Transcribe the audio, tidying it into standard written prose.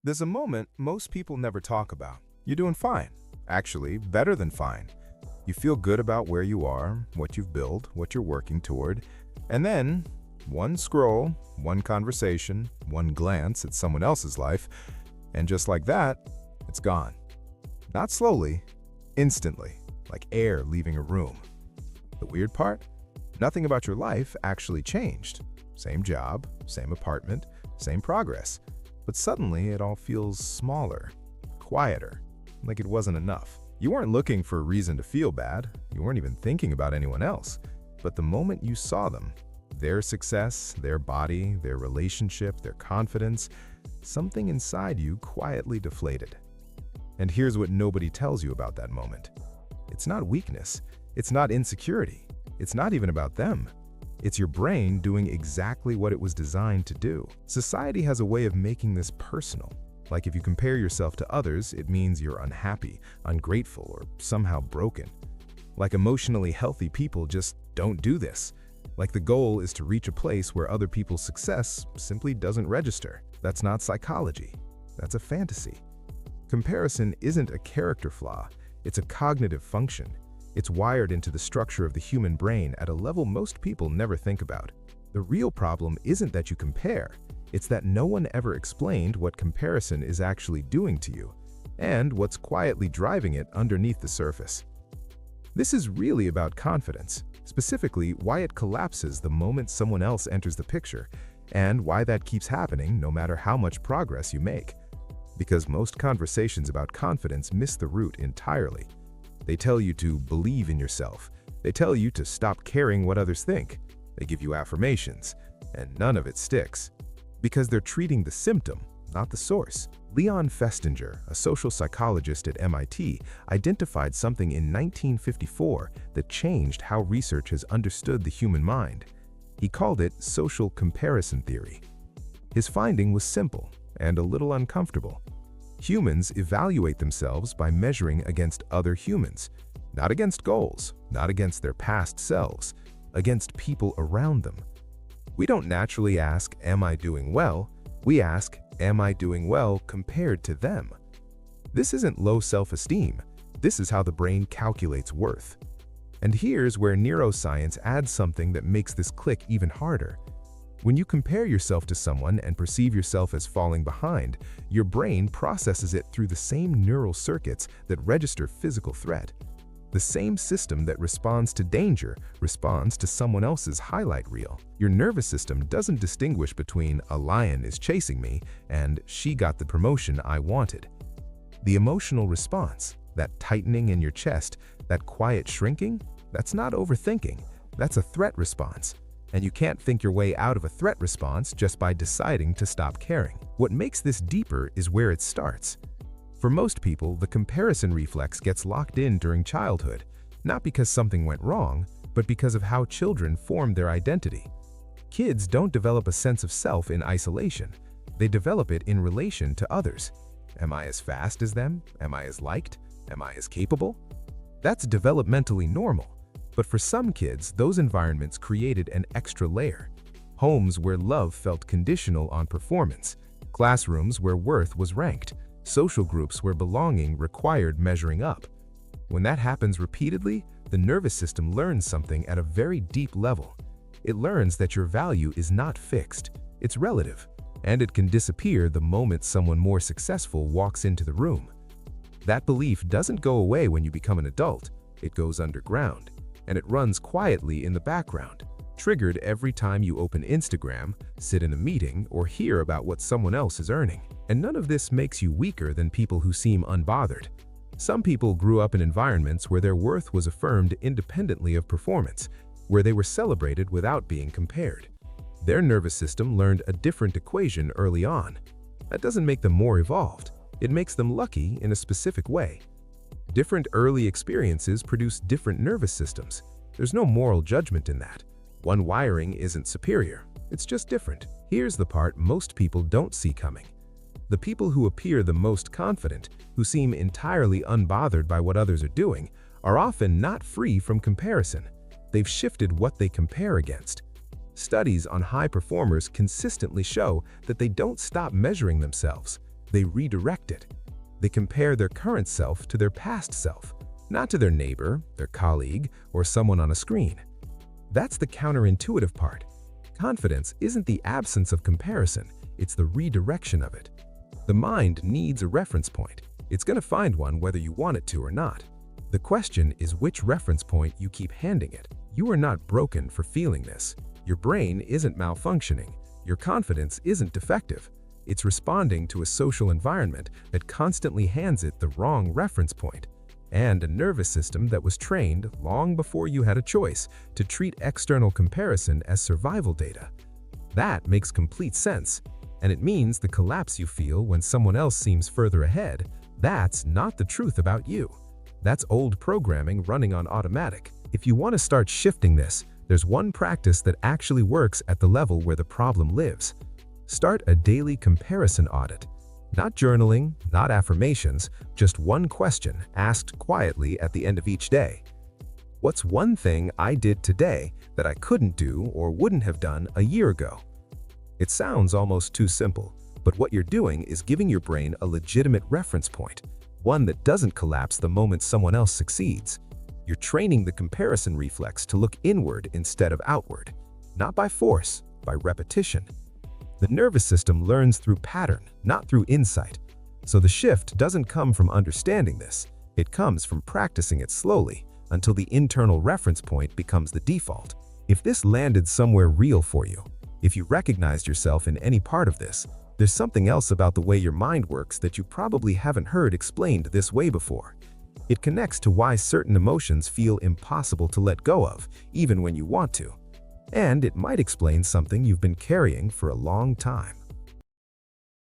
There's a moment most people never talk about. You're doing fine. Actually, better than fine. You feel good about where you are, what you've built, what you're working toward, and then one scroll, one conversation, one glance at someone else's life, and just like that, it's gone. Not slowly, instantly, like air leaving a room. The weird part? Nothing about your life actually changed. Same job, same apartment, same progress. But suddenly it all feels smaller, quieter, like it wasn't enough. You weren't looking for a reason to feel bad. You weren't even thinking about anyone else. But the moment you saw them, their success, their body, their relationship, their confidence, something inside you quietly deflated. And here's what nobody tells you about that moment. It's not weakness. It's not insecurity. It's not even about them. It's your brain doing exactly what it was designed to do. Society has a way of making this personal. Like if you compare yourself to others, it means you're unhappy, ungrateful, or somehow broken. Like emotionally healthy people just don't do this. Like the goal is to reach a place where other people's success simply doesn't register. That's not psychology. That's a fantasy. Comparison isn't a character flaw. It's a cognitive function. It's wired into the structure of the human brain at a level most people never think about. The real problem isn't that you compare. It's that no one ever explained what comparison is actually doing to you, and what's quietly driving it underneath the surface. This is really about confidence, specifically why it collapses the moment someone else enters the picture, and why that keeps happening no matter how much progress you make. Because most conversations about confidence miss the root entirely. They tell you to believe in yourself. They tell you to stop caring what others think. They give you affirmations, and none of it sticks. Because they're treating the symptom, not the source. Leon Festinger, a social psychologist at MIT, identified something in 1954 that changed how research has understood the human mind. He called it social comparison theory. His finding was simple and a little uncomfortable. Humans evaluate themselves by measuring against other humans, not against goals, not against their past selves, against people around them. We don't naturally ask, "Am I doing well?" We ask, "Am I doing well compared to them?" This isn't low self-esteem. This is how the brain calculates worth. And here's where neuroscience adds something that makes this click even harder. When you compare yourself to someone and perceive yourself as falling behind, your brain processes it through the same neural circuits that register physical threat. The same system that responds to danger responds to someone else's highlight reel. Your nervous system doesn't distinguish between "a lion is chasing me" and "she got the promotion I wanted." The emotional response, that tightening in your chest, that quiet shrinking, that's not overthinking. That's a threat response. And you can't think your way out of a threat response just by deciding to stop caring. What makes this deeper is where it starts. For most people, the comparison reflex gets locked in during childhood, not because something went wrong, but because of how children form their identity. Kids don't develop a sense of self in isolation. They develop it in relation to others. Am I as fast as them? Am I as liked? Am I as capable? That's developmentally normal. But for some kids, those environments created an extra layer. Homes where love felt conditional on performance, classrooms where worth was ranked, social groups where belonging required measuring up. When that happens repeatedly, the nervous system learns something at a very deep level. It learns that your value is not fixed, it's relative, and it can disappear the moment someone more successful walks into the room. That belief doesn't go away when you become an adult, it goes underground. And it runs quietly in the background, triggered every time you open Instagram, sit in a meeting, or hear about what someone else is earning. And none of this makes you weaker than people who seem unbothered. Some people grew up in environments where their worth was affirmed independently of performance, where they were celebrated without being compared. Their nervous system learned a different equation early on. That doesn't make them more evolved. It makes them lucky in a specific way. Different early experiences produce different nervous systems. There's no moral judgment in that. One wiring isn't superior. It's just different. Here's the part most people don't see coming. The people who appear the most confident, who seem entirely unbothered by what others are doing, are often not free from comparison. They've shifted what they compare against. Studies on high performers consistently show that they don't stop measuring themselves. They redirect it. They compare their current self to their past self, not to their neighbor, their colleague, or someone on a screen. That's the counterintuitive part. Confidence isn't the absence of comparison, it's the redirection of it. The mind needs a reference point. It's going to find one whether you want it to or not. The question is which reference point you keep handing it. You are not broken for feeling this. Your brain isn't malfunctioning. Your confidence isn't defective. It's responding to a social environment that constantly hands it the wrong reference point, and a nervous system that was trained long before you had a choice to treat external comparison as survival data. That makes complete sense, and it means the collapse you feel when someone else seems further ahead, that's not the truth about you. That's old programming running on automatic. If you want to start shifting this, there's one practice that actually works at the level where the problem lives. Start a daily comparison audit. Not journaling, not affirmations, just one question asked quietly at the end of each day. What's one thing I did today that I couldn't do or wouldn't have done a year ago? It sounds almost too simple, but what you're doing is giving your brain a legitimate reference point, one that doesn't collapse the moment someone else succeeds. You're training the comparison reflex to look inward instead of outward, not by force, by repetition. The nervous system learns through pattern, not through insight. So the shift doesn't come from understanding this. It comes from practicing it slowly until the internal reference point becomes the default. If this landed somewhere real for you, if you recognized yourself in any part of this, there's something else about the way your mind works that you probably haven't heard explained this way before. It connects to why certain emotions feel impossible to let go of, even when you want to. And it might explain something you've been carrying for a long time.